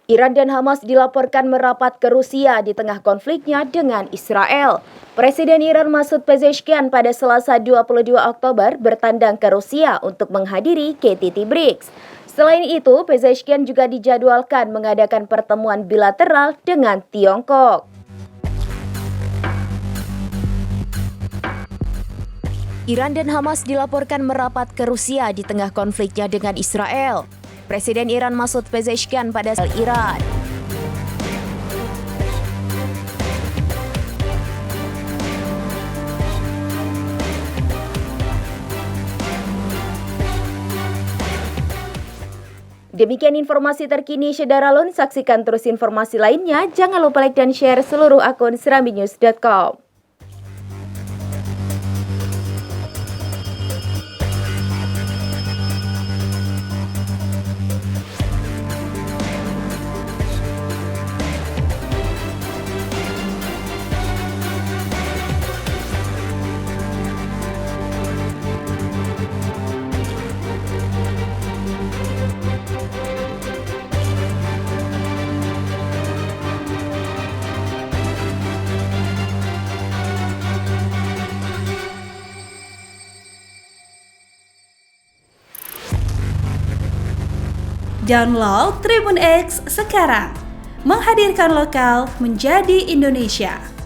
Iran dan Hamas dilaporkan merapat ke Rusia di tengah konfliknya dengan Israel. Presiden Iran Masoud Pezeshkian pada Selasa 22 Oktober bertandang ke Rusia untuk menghadiri KTT BRICS. Selain itu, Pezeshkian juga dijadwalkan mengadakan pertemuan bilateral dengan Tiongkok. Iran dan Hamas dilaporkan merapat ke Rusia di tengah konfliknya dengan Israel. Presiden Iran Masoud Pezeshkian pada Iran. Demikian informasi terkini Syederalun. Saksikan terus informasi lainnya. Jangan lupa like dan share seluruh akun serambinews.com. Download Tribun X sekarang, menghadirkan lokal menjadi Indonesia.